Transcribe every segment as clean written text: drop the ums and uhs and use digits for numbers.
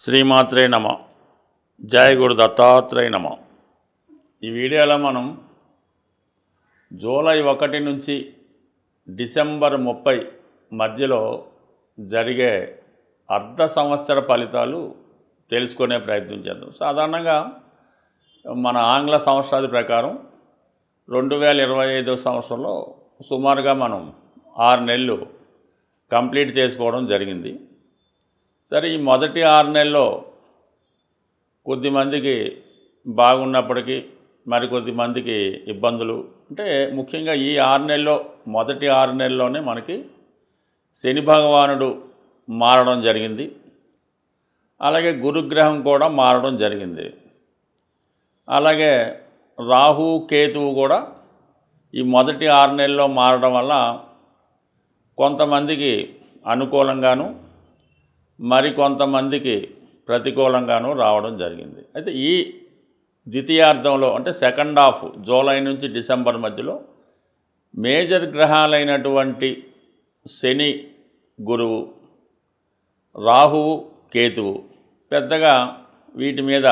శ్రీమాత్రే నమ. జయ గురు దత్తాత్రేయ నమ. ఈ వీడియోలో మనం జూలై 1 నుంచి డిసెంబర్ 30 మధ్యలో జరిగే అర్ధ సంవత్సర ఫలితాలు తెలుసుకునే ప్రయత్నం చేద్దాం. సాధారణంగా మన ఆంగ్ల సంవత్సరాది ప్రకారం 2025 సంవత్సరంలో సుమారుగా మనం 6 నెలలు కంప్లీట్ చేసుకోవడం జరిగింది. సరే, ఈ మొదటి 6 నెలల్లో కొద్దిమందికి బాగున్నప్పటికీ మరికొద్దిమందికి ఇబ్బందులు. అంటే ముఖ్యంగా ఈ 6 నెలల్లో మొదటి 6 నెలల్లోనే మనకి శని భగవానుడు మారడం జరిగింది. అలాగే గురుగ్రహం కూడా మారడం జరిగింది. అలాగే రాహు కేతువు కూడా ఈ మొదటి 6 నెలల్లో మారడం వల్ల కొంతమందికి అనుకూలంగాను మరికొంతమందికి ప్రతికూలంగాను రావడం జరిగింది. అయితే ఈ ద్వితీయార్థంలో అంటే సెకండ్ హాఫ్ జూలై నుంచి డిసెంబర్ మధ్యలో మేజర్ గ్రహాలైనటువంటి శని, గురువు, రాహువు, కేతువు పెద్దగా వీటి మీద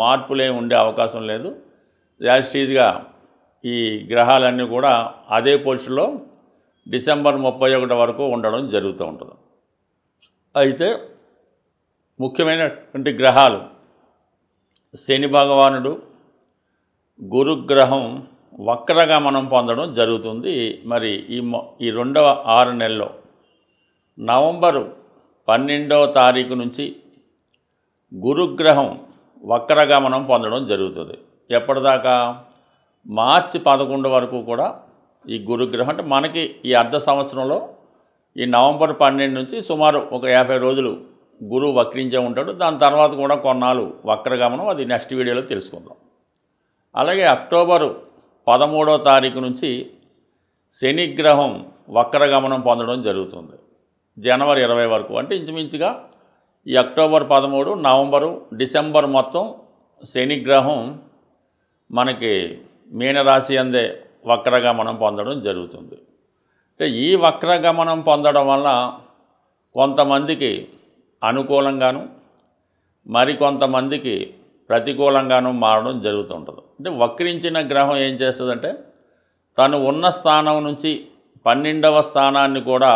మార్పులే ఉండే అవకాశం లేదు. యాజిటీజ్గా ఈ గ్రహాలన్నీ కూడా అదే పొజిషన్లో డిసెంబర్ 31 వరకు ఉండడం జరుగుతూ ఉంటుంది. అయితే ముఖ్యమైనటువంటి గ్రహాలు శని భగవానుడు, గురుగ్రహం వక్రగమనం పొందడం జరుగుతుంది. మరి ఈ రెండవ 6 నెలల్లో నవంబరు 12వ తారీఖు నుంచి గురుగ్రహం వక్రగమనం పొందడం జరుగుతుంది. ఎప్పటిదాకా? మార్చి 11 వరకు కూడా ఈ గురుగ్రహం అంటే మనకి ఈ అర్ధ సంవత్సరంలో ఈ నవంబర్ 12 నుంచి సుమారు ఒక 50 రోజులు గురువు వక్రించే ఉంటాడు. దాని తర్వాత కూడా కొన్నాళ్ళు వక్రగమనం, అది నెక్స్ట్ వీడియోలో తెలుసుకుందాం. అలాగే అక్టోబరు 13వ తారీఖు నుంచి శనిగ్రహం వక్రగమనం పొందడం జరుగుతుంది. జనవరి 20 వరకు అంటే ఇంచుమించుగా ఈ అక్టోబర్ 13, నవంబరు, డిసెంబర్ మొత్తం శనిగ్రహం మనకి మీనరాశి అందే వక్రగమనం పొందడం జరుగుతుంది. అంటే ఈ వక్రగమనం పొందడం వల్ల కొంతమందికి అనుకూలంగాను మరికొంతమందికి ప్రతికూలంగాను మారడం జరుగుతుంటుంది. అంటే వక్రించిన గ్రహం ఏం చేస్తుందంటే తను ఉన్న స్థానం నుంచి 12వ స్థానాన్ని కూడా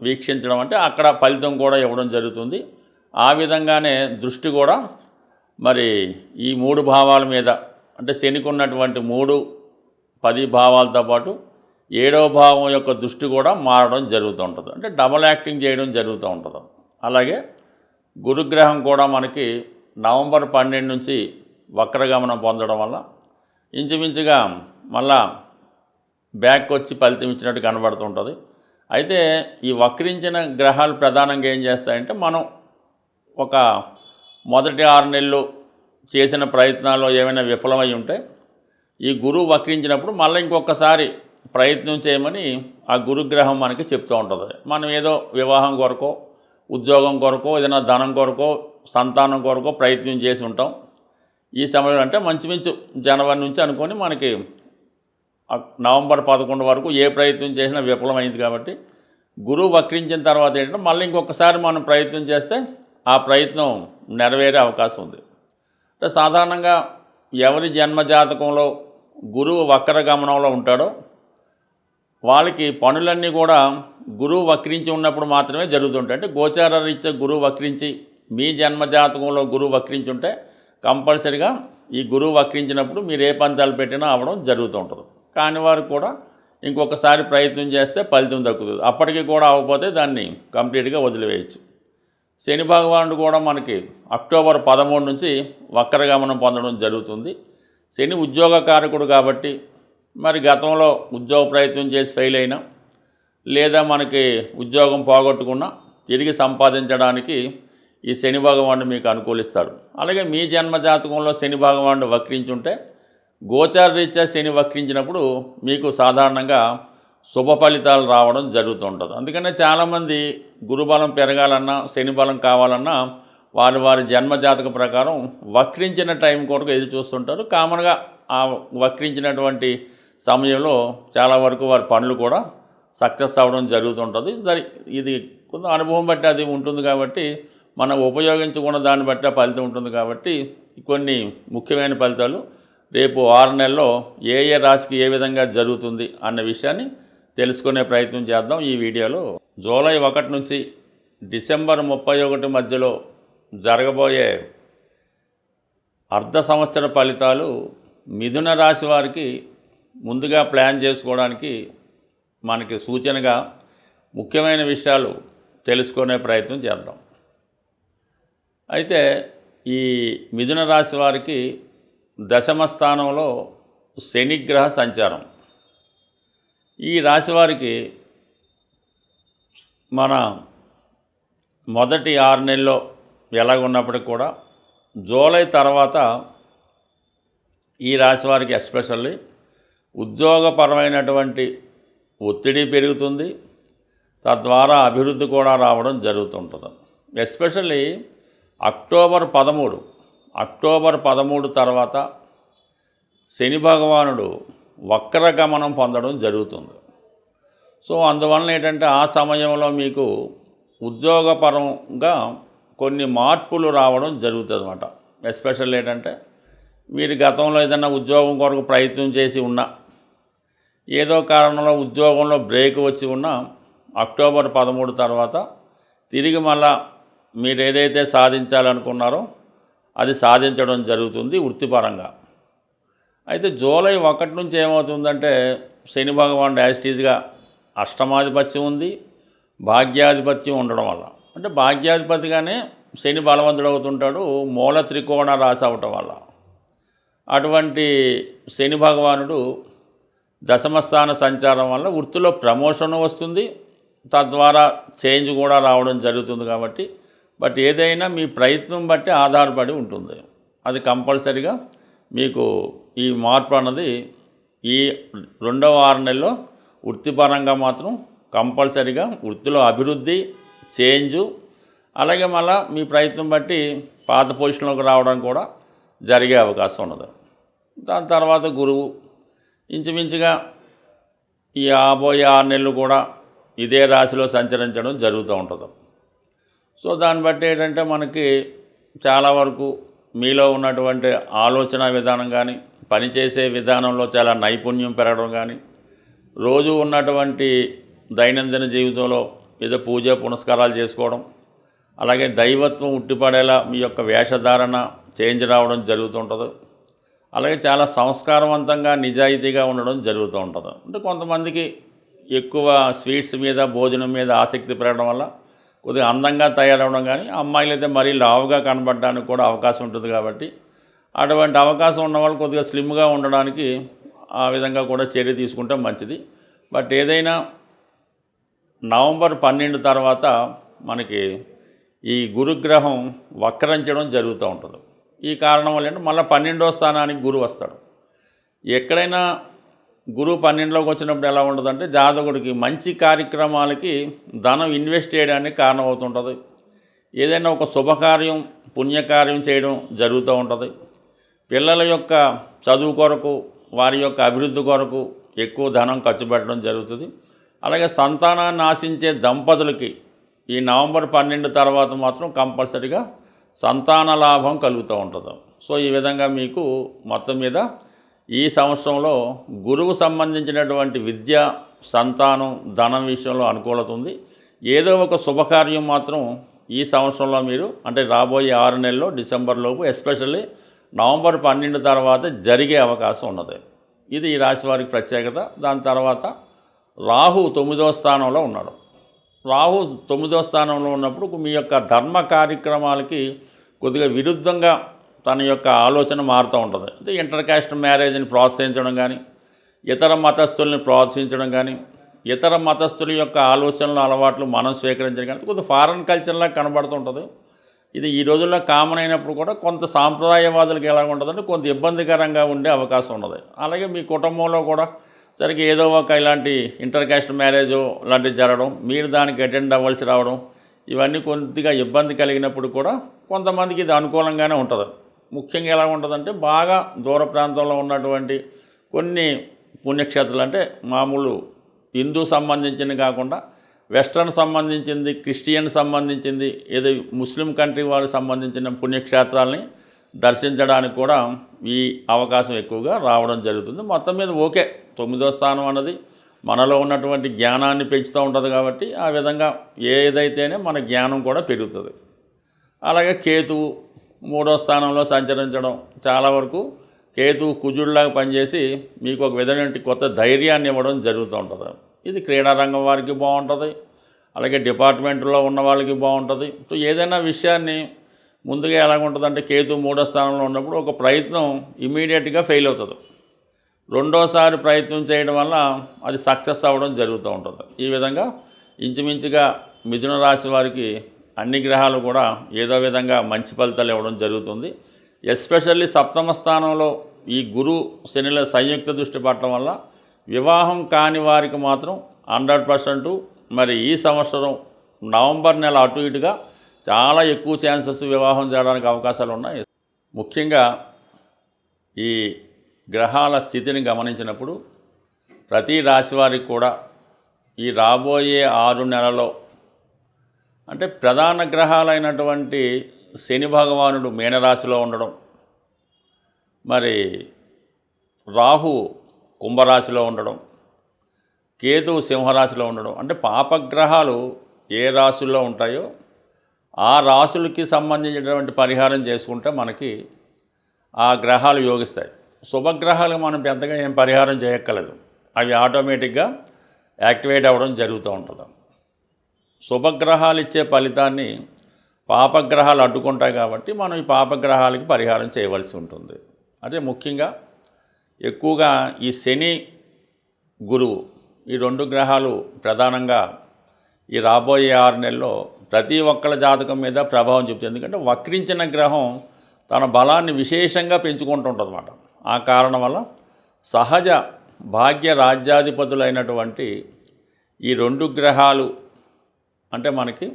వీక్షించడం, అంటే అక్కడ ఫలితం కూడా ఇవ్వడం జరుగుతుంది. ఆ విధంగానే దృష్టి కూడా మరి ఈ 3 భావాల మీద అంటే శనికి ఉన్నటువంటి 3, 10 భావాలతో పాటు 7వ భావం యొక్క దృష్టి కూడా మారడం జరుగుతూ ఉంటుంది. అంటే డబల్ యాక్టింగ్ చేయడం జరుగుతూ ఉంటుంది. అలాగే గురుగ్రహం కూడా మనకి నవంబర్ 12 నుంచి వక్రగమనం పొందడం వల్ల ఇంచుమించుగా మళ్ళా బ్యాక్ వచ్చి ఫలితం ఇచ్చినట్టు కనబడుతుంటుంది. అయితే ఈ వక్రించిన గ్రహాలు ప్రధానంగా ఏం చేస్తాయంటే మనం ఒక మొదటి 6 నెలలు చేసిన ప్రయత్నాల్లో ఏమైనా విఫలమై ఉంటే ఈ గురువు వక్రించినప్పుడు మళ్ళీ ఇంకొకసారి ప్రయత్నం చేయమని ఆ గురుగ్రహం మనకి చెప్తూ ఉంటుంది. మనం ఏదో వివాహం కొరకో, ఉద్యోగం కొరకో, ఏదైనా ధనం కొరకో, సంతానం కొరకో ప్రయత్నం చేసి ఉంటాం. ఈ సమయంలో అంటే మంచుమించు జనవరి నుంచి అనుకొని మనకి నవంబర్ 11 వరకు ఏ ప్రయత్నం చేసినా విఫలమైంది. కాబట్టి గురువు వక్రించిన తర్వాత ఏంటంటే మళ్ళీ ఇంకొకసారి మనం ప్రయత్నం చేస్తే ఆ ప్రయత్నం నెరవేరే అవకాశం ఉంది. అంటే సాధారణంగా ఎవరి జన్మజాతకంలో గురువు వక్రగమనంలో ఉంటాడో వాళ్ళకి పనులన్నీ కూడా గురువు వక్రించి ఉన్నప్పుడు మాత్రమే జరుగుతుంటాయి. అంటే గోచార రీత్యా గురువు వక్రించి మీ జన్మజాతకంలో గురువు వక్రించి ఉంటే కంపల్సరిగా ఈ గురువు వక్రించినప్పుడు మీరు ఏ పంతాలు పెట్టినా అవ్వడం జరుగుతూ ఉంటుంది. కాని వారు కూడా ఇంకొకసారి ప్రయత్నం చేస్తే ఫలితం దక్కుతుంది. అప్పటికి కూడా అవ్వకపోతే దాన్ని కంప్లీట్గా వదిలివేయచ్చు. శని భగవానుడు కూడా మనకి అక్టోబర్ 13 నుంచి వక్రగమనం పొందడం జరుగుతుంది. శని ఉద్యోగకారకుడు కాబట్టి మరి గతంలో ఉద్యోగ ప్రయత్నం చేసి ఫెయిల్ అయినా లేదా మనకి ఉద్యోగం పోగొట్టుకున్నా తిరిగి సంపాదించడానికి ఈ శని భగవానుడు మీకు అనుకూలిస్తాడు. అలాగే మీ జన్మజాతకంలో శని భగవానుడు వక్రించుంటే గోచార రీత్యా శని వక్రించినప్పుడు మీకు సాధారణంగా శుభ ఫలితాలు రావడం జరుగుతుంటుంది. అందుకనే చాలామంది గురుబలం పెరగాలన్నా శని బలం కావాలన్నా వారి జన్మజాతక ప్రకారం వక్రించిన టైం కొరకు ఎదురు చూస్తుంటారు. కామన్గా ఆ వక్రించినటువంటి సమయంలో చాలా వరకు వారి పనులు కూడా సక్సెస్ అవ్వడం జరుగుతుంటుంది. ఇది కొంత అనుభవం బట్టి అది ఉంటుంది. కాబట్టి మనం ఉపయోగించుకున్న దాన్ని బట్టి ఆ ఫలితం ఉంటుంది. కాబట్టి కొన్ని ముఖ్యమైన ఫలితాలు రేపు 6 నెలల్లో ఏ ఏ రాశికి ఏ విధంగా జరుగుతుంది అన్న విషయాన్ని తెలుసుకునే ప్రయత్నం చేద్దాం ఈ వీడియోలో. జూలై 1 నుంచి డిసెంబర్ 31 మధ్యలో జరగబోయే అర్ధ సంవత్సర ఫలితాలు మిథున రాశి వారికి ముందుగా ప్లాన్ చేసుకోవడానికి మనకి సూచనగా ముఖ్యమైన విషయాలు తెలుసుకునే ప్రయత్నం చేద్దాం. అయితే ఈ మిథున రాశి వారికి దశమ స్థానంలో శనిగ్రహ సంచారం. ఈ రాశి వారికి మన మొదటి 6 నెలల్లో ఎలాగున్నప్పటికీ కూడా జూలై తర్వాత ఈ రాశి వారికి ఎస్పెషల్లీ ఉద్యోగపరమైనటువంటి ఒత్తిడి పెరుగుతుంది. తద్వారా అభివృద్ధి కూడా రావడం జరుగుతుంటుంది. ఎస్పెషల్లీ అక్టోబర్ 13 తర్వాత శని భగవానుడు వక్రగమనం పొందడం జరుగుతుంది. సో అందువలన ఏంటంటే ఆ సమయంలో మీకు ఉద్యోగపరంగా కొన్ని మార్పులు రావడం జరుగుతుంది అన్నమాట. ఎస్పెషల్ ఏంటంటే మీరు గతంలో ఏదైనా ఉద్యోగం కొరకు ప్రయత్నం చేసి ఉన్నా, ఏదో కారణంలో ఉద్యోగంలో బ్రేక్ వచ్చి ఉన్నా అక్టోబర్ 13 తర్వాత తిరిగి మళ్ళా మీరు ఏదైతే సాధించాలనుకున్నారో అది సాధించడం జరుగుతుంది వృత్తిపరంగా. అయితే జూలై 1 నుంచి ఏమవుతుందంటే శని భగవానుడు యాజిటీజ్గా అష్టమాధిపత్యం ఉంది, భాగ్యాధిపత్యం ఉండడం వల్ల, అంటే భాగ్యాధిపతిగానే శని బలవంతుడు అవుతుంటాడు మూల త్రికోణ రాశి అవటం వల్ల. అటువంటి శని భగవానుడు దశమస్థాన సంచారం వల్ల వృత్తిలో ప్రమోషన్ వస్తుంది, తద్వారా చేంజ్ కూడా రావడం జరుగుతుంది. కాబట్టి బట్ ఏదైనా మీ ప్రయత్నం బట్టి ఆధారపడి ఉంటుంది. అది కంపల్సరిగా మీకు ఈ మార్పు అన్నది ఈ రెండవ 6 నెలల్లో వృత్తిపరంగా మాత్రం కంపల్సరిగా వృత్తిలో అభివృద్ధి, చేంజు, అలాగే మళ్ళీ మీ ప్రయత్నం బట్టి పాత పొజిషన్లోకి రావడం కూడా జరిగే అవకాశం ఉన్నది. దాని తర్వాత గురువు ఇంచుమించుగా ఈ రాబోయే 6 నెలలు కూడా ఇదే రాశిలో సంచరించడం జరుగుతూ ఉంటుంది. సో దాన్ని బట్టి ఏంటంటే మనకి చాలా వరకు మీలో ఉన్నటువంటి ఆలోచన విధానం కానీ, పనిచేసే విధానంలో చాలా నైపుణ్యం పెరగడం కానీ, రోజు ఉన్నటువంటి దైనందిన జీవితంలో ఏదో పూజ పునస్కారాలు చేసుకోవడం, అలాగే దైవత్వం ఉట్టిపడేలా మీ యొక్క వేషధారణ చేంజ్ రావడం జరుగుతుంటుంది. అలాగే చాలా సంస్కారవంతంగా నిజాయితీగా ఉండడం జరుగుతూ ఉంటుంది. అంటే కొంతమందికి ఎక్కువ స్వీట్స్ మీద, భోజనం మీద ఆసక్తి పెరగడం వల్ల కొద్దిగా అందంగా తయారవడం కానీ, అమ్మాయిలు అయితే మరీ లావుగా కనబడడానికి కూడా అవకాశం ఉంటుంది. కాబట్టి అటువంటి అవకాశం ఉన్న వాళ్ళు కొద్దిగా స్లిమ్గా ఉండడానికి ఆ విధంగా కూడా చర్య తీసుకుంటే మంచిది. బట్ ఏదైనా నవంబర్ 12 తర్వాత మనకి ఈ గురుగ్రహం వక్రించడం జరుగుతూ ఉంటుంది. ఈ కారణం వల్ల ఏంటంటే మళ్ళీ 12వ స్థానానికి గురువు వస్తాడు. ఎక్కడైనా గురువు 12లోకి వచ్చినప్పుడు ఎలా ఉంటుందంటే జాతకుడికి మంచి కార్యక్రమాలకి ధనం ఇన్వెస్ట్ చేయడానికి కారణం అవుతుంటుంది. ఏదైనా ఒక శుభకార్యం, పుణ్యకార్యం చేయడం జరుగుతూ ఉంటుంది. పిల్లల యొక్క చదువు కొరకు, వారి యొక్క అభివృద్ధి కొరకు ఎక్కువ ధనం ఖర్చు పెట్టడం జరుగుతుంది. అలాగే సంతానాన్ని ఆశించే దంపతులకి ఈ నవంబర్ 12 తర్వాత మాత్రం కంపల్సరీగా సంతాన లాభం కలుగుతూ ఉంటుంది. సో ఈ విధంగా మీకు మొత్తం మీద ఈ సంవత్సరంలో గురువు సంబంధించినటువంటి విద్య, సంతానం, ధనం విషయంలో అనుకూలత ఉంది. ఏదో ఒక శుభకార్యం మాత్రం ఈ సంవత్సరంలో మీరు అంటే రాబోయే 6 నెలల్లో డిసెంబర్లోపు, ఎస్పెషల్లీ నవంబర్ 12 తర్వాత జరిగే అవకాశం ఉన్నది. ఇది ఈ రాశి వారికి ప్రత్యేకత. దాని తర్వాత రాహు 9వ స్థానంలో ఉన్నాడు. రాహు 9వ స్థానంలో ఉన్నప్పుడు మీ యొక్క ధర్మ కార్యక్రమాలకి కొద్దిగా విరుద్ధంగా తన యొక్క ఆలోచన మారుతూ ఉంటుంది. అంటే ఇంటర్ కాస్ట్ మ్యారేజ్ని ప్రోత్సహించడం కానీ, ఇతర మతస్థుల్ని ప్రోత్సహించడం కానీ, ఇతర మతస్థుల యొక్క ఆలోచనలు, అలవాట్లు మనం స్వీకరించడం కానీ కొద్దిగా ఫారెన్ కల్చర్లా కనబడుతుంటుంది. ఇది ఈ రోజుల్లో కామన్ అయినప్పుడు కూడా కొంత సాంప్రదాయవాదులకు ఎలా ఉంటుందంటే కొంత ఇబ్బందికరంగా ఉండే అవకాశం ఉన్నది. అలాగే మీ కుటుంబంలో కూడా సరిగ్గా ఏదో ఒక ఇలాంటి ఇంటర్ కాస్ట్ మ్యారేజ్ లాంటివి జరగడం, మీరు దానికి అటెండ్ అవ్వాల్సి రావడం, ఇవన్నీ కొద్దిగా ఇబ్బంది కలిగినప్పుడు కూడా కొంతమందికి ఇది అనుకూలంగానే ఉంటుంది. ముఖ్యంగా ఎలా ఉంటుందంటే బాగా దూర ప్రాంతంలో ఉన్నటువంటి కొన్ని పుణ్యక్షేత్రాలు, అంటే మామూలు హిందూ సంబంధించినవి కాకుండా వెస్ట్రన్ సంబంధించింది, క్రిస్టియన్ సంబంధించింది, ఏదో ముస్లిం కంట్రీ వాళ్ళకి సంబంధించిన పుణ్యక్షేత్రాలని దర్శించడానికి కూడా ఈ అవకాశం ఎక్కువగా రావడం జరుగుతుంది. మొత్తం మీద ఓకే, 9వ స్థానం అన్నది మనలో ఉన్నటువంటి జ్ఞానాన్ని పెంచుతూ ఉంటుంది కాబట్టి ఆ విధంగా ఏదైతేనే మన జ్ఞానం కూడా పెరుగుతుంది. అలాగే కేతువు 3వ స్థానంలో సంచరించడం చాలా వరకు కేతువు కుజుడిలాగా పనిచేసి మీకు ఒక విధమైన కొత్త ధైర్యాన్ని ఇవ్వడం జరుగుతూ ఉంటుంది. ఇది క్రీడారంగం వారికి బాగుంటుంది, అలాగే డిపార్ట్మెంట్లో ఉన్న వాళ్ళకి బాగుంటుంది. సో ఏదైనా విషయాన్ని ముందుగా ఎలాగుంటుందంటే కేతు 3వ స్థానంలో ఉన్నప్పుడు ఒక ప్రయత్నం ఇమీడియట్గా ఫెయిల్ అవుతుంది. రెండోసారి ప్రయత్నం చేయడం వల్ల అది సక్సెస్ అవ్వడం జరుగుతూ ఉంటుంది. ఈ విధంగా ఇంచుమించుగా మిథున రాశి వారికి అన్ని గ్రహాలు కూడా ఏదో విధంగా మంచి ఫలితాలు ఇవ్వడం జరుగుతుంది. ఎస్పెషల్లీ 7వ స్థానంలో ఈ గురు శనిల సంయుక్త దృష్టి పడటం వల్ల వివాహం కాని వారికి మాత్రం 100% మరి ఈ సంవత్సరం నవంబర్ నెల అటు ఇటుగా చాలా ఎక్కువ ఛాన్సెస్ వివాహం చేయడానికి అవకాశాలు ఉన్నాయి. ముఖ్యంగా ఈ గ్రహాల స్థితిని గమనించినప్పుడు ప్రతి రాశి వారికి కూడా ఈ రాబోయే 6 నెలల్లో అంటే ప్రధాన గ్రహాలైనటువంటి శని భగవానుడు మీనరాశిలో ఉండడం, మరి రాహు కుంభరాశిలో ఉండడం, కేతువు సింహరాశిలో ఉండడం, అంటే పాపగ్రహాలు ఏ రాశుల్లో ఉంటాయో ఆ రాశులకి సంబంధించినటువంటి పరిహారం చేసుకుంటే మనకి ఆ గ్రహాలు యోగిస్తాయి. శుభగ్రహాలు మనం పెద్దగా ఏం పరిహారం చేయక్కర్లేదు, అవి ఆటోమేటిక్గా యాక్టివేట్ అవ్వడం జరుగుతూ ఉంటుంది. శుభగ్రహాలు ఇచ్చే ఫలితాన్ని పాపగ్రహాలు అడ్డుకుంటాయి కాబట్టి మనం ఈ పాపగ్రహాలకి పరిహారం చేయవలసి ఉంటుంది. అదే ముఖ్యంగా ఎక్కువగా ఈ శని గురువు ఈ 2 గ్రహాలు ప్రధానంగా ఈ రాబోయే 6 నెలల్లో ప్రతి ఒక్కళ్ళ జాతకం మీద ప్రభావం చూపుతుంది. ఎందుకంటే వక్రించిన గ్రహం తన బలాన్ని విశేషంగా పెంచుకుంటుంటుందన్నమాట. ఆ కారణం వల్ల సహజ భాగ్య రాజ్యాధిపతులైనటువంటి ఈ 2 గ్రహాలు అంటే మనకి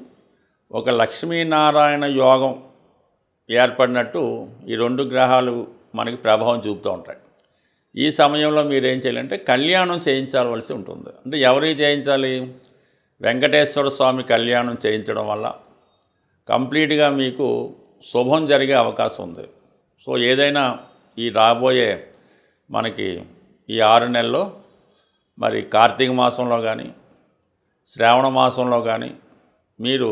ఒక లక్ష్మీనారాయణ యోగం ఏర్పడినట్టు ఈ 2 గ్రహాలు మనకి ప్రభావం చూపుతూ ఉంటాయి. ఈ సమయంలో మీరు ఏం చేయాలంటే కళ్యాణం చేయించవలసి ఉంటుంది. అంటే ఎవరికి చేయించాలి? వెంకటేశ్వర స్వామి కళ్యాణం చేయించడం వల్ల కంప్లీట్గా మీకు శుభం జరిగే అవకాశం ఉంది. సో ఏదైనా ఈ రాబోయే మనకి ఈ 6 నెలల్లో మరి కార్తీక మాసంలో కానీ శ్రావణ మాసంలో కానీ మీరు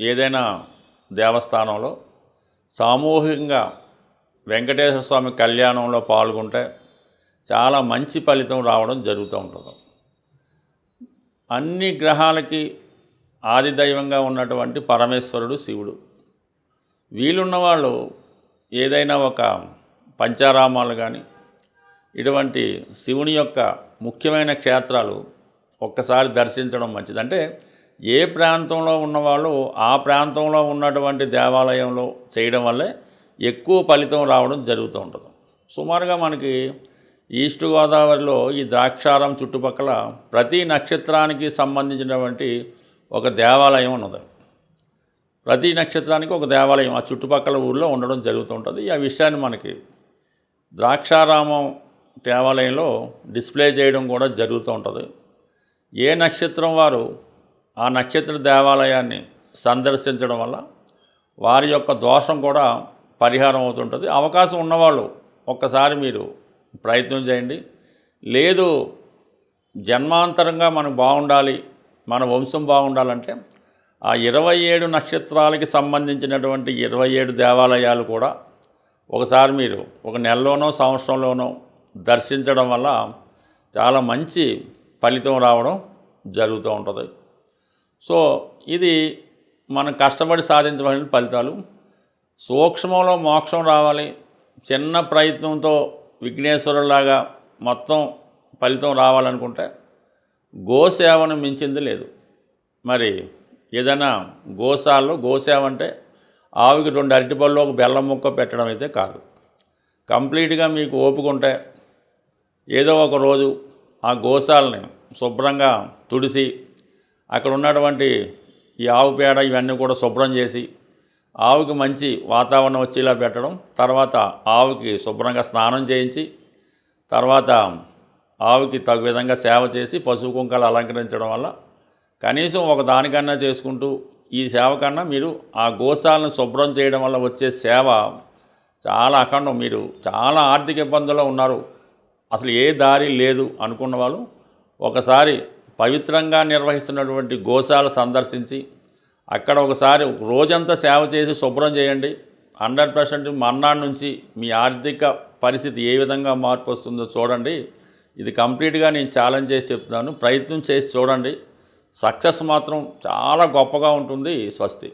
ఏదైనా దేవస్థానంలో సామూహికంగా వెంకటేశ్వర స్వామి కళ్యాణంలో పాల్గొంటే చాలా మంచి ఫలితం రావడం జరుగుతూ ఉంటుంది. అన్ని గ్రహాలకి ఆదిదైవంగా ఉన్నటువంటి పరమేశ్వరుడు శివుడు. వీలున్నవాళ్ళు ఏదైనా ఒక పంచారామాలు కానీ ఇటువంటి శివుని యొక్క ముఖ్యమైన క్షేత్రాలు ఒక్కసారి దర్శించడం మంచిది. అంటే ఏ ప్రాంతంలో ఉన్నవాళ్ళు ఆ ప్రాంతంలో ఉన్నటువంటి దేవాలయంలో చేయడం వల్లే ఎక్కువ ఫలితం రావడం జరుగుతూ ఉంటుంది. సుమారుగా మనకి ఈస్ట్ గోదావరిలో ఈ ద్రాక్షారం చుట్టుపక్కల ప్రతి నక్షత్రానికి సంబంధించినటువంటి ఒక దేవాలయం ఉన్నది. ప్రతి నక్షత్రానికి ఒక దేవాలయం ఆ చుట్టుపక్కల ఊళ్ళో ఉండడం జరుగుతుంటుంది. ఆ విషయాన్ని మనకి ద్రాక్షారామం దేవాలయంలో డిస్ప్లే చేయడం కూడా జరుగుతూ ఉంటుంది. ఏ నక్షత్రం వారు ఆ నక్షత్ర దేవాలయాన్ని సందర్శించడం వల్ల వారి యొక్క దోషం కూడా పరిహారం అవుతుంటుంది. అవకాశం ఉన్నవాళ్ళు ఒక్కసారి మీరు ప్రయత్నం చేయండి. లేదు జన్మాంతరంగా మనకు బాగుండాలి, మన వంశం బాగుండాలంటే ఆ 27 నక్షత్రాలకి సంబంధించినటువంటి 27 దేవాలయాలు కూడా ఒకసారి మీరు ఒక నెలలోనో సంవత్సరంలోనో దర్శించడం వల్ల చాలా మంచి ఫలితం రావడం జరుగుతూ ఉంటుంది. సో ఇది మనం కష్టపడి సాధించవలసిన ఫలితాలు. సూక్ష్మంలో మోక్షం రావాలి, చిన్న ప్రయత్నంతో విఘ్నేశ్వరులాగా మొత్తం ఫలితం రావాలనుకుంటే గోసేవను మించింది లేదు. మరి ఏదైనా గోసేవ అంటే ఆవుకి 2 అరటిపళ్ళు ఒక బెల్లం ముక్క పెట్టడం అయితే కాదు. కంప్లీట్గా మీకు ఓపిక ఉంటే ఏదో ఒక రోజు ఆ గోశాలని శుభ్రంగా తుడిసి అక్కడ ఉన్నటువంటి ఈ ఆవు పేడ ఇవన్నీ కూడా శుభ్రం చేసి ఆవుకి మంచి వాతావరణం వచ్చేలా పెట్టడం, తర్వాత ఆవుకి శుభ్రంగా స్నానం చేయించి తర్వాత ఆవుకి తగు విధంగా సేవ చేసి పసుపు కుంకాలు అలంకరించడం వల్ల కనీసం ఒక దానికన్నా చేసుకుంటూ ఈ సేవ కన్నా మీరు ఆ గోశాలను శుభ్రం చేయడం వల్ల వచ్చే సేవ చాలా అఖండం. మీరు చాలా ఆర్థిక ఇబ్బందుల్లో ఉన్నారు, అసలు ఏ దారి లేదు అనుకున్న వాళ్ళు ఒకసారి పవిత్రంగా నిర్వహిస్తున్నటువంటి గోశాల సందర్శించి అక్కడ ఒకసారి ఒక రోజంతా సేవ చేసి శుభ్రం చేయండి. 100% మన్నాడు నుంచి మీ ఆర్థిక పరిస్థితి ఏ విధంగా మార్పు వస్తుందో చూడండి. ఇది కంప్లీట్గా నేను ఛాలెంజ్ చేసి చెప్తున్నాను. ప్రయత్నం చేసి చూడండి. సక్సెస్ మాత్రం చాలా గొప్పగా ఉంటుంది. స్వస్తి.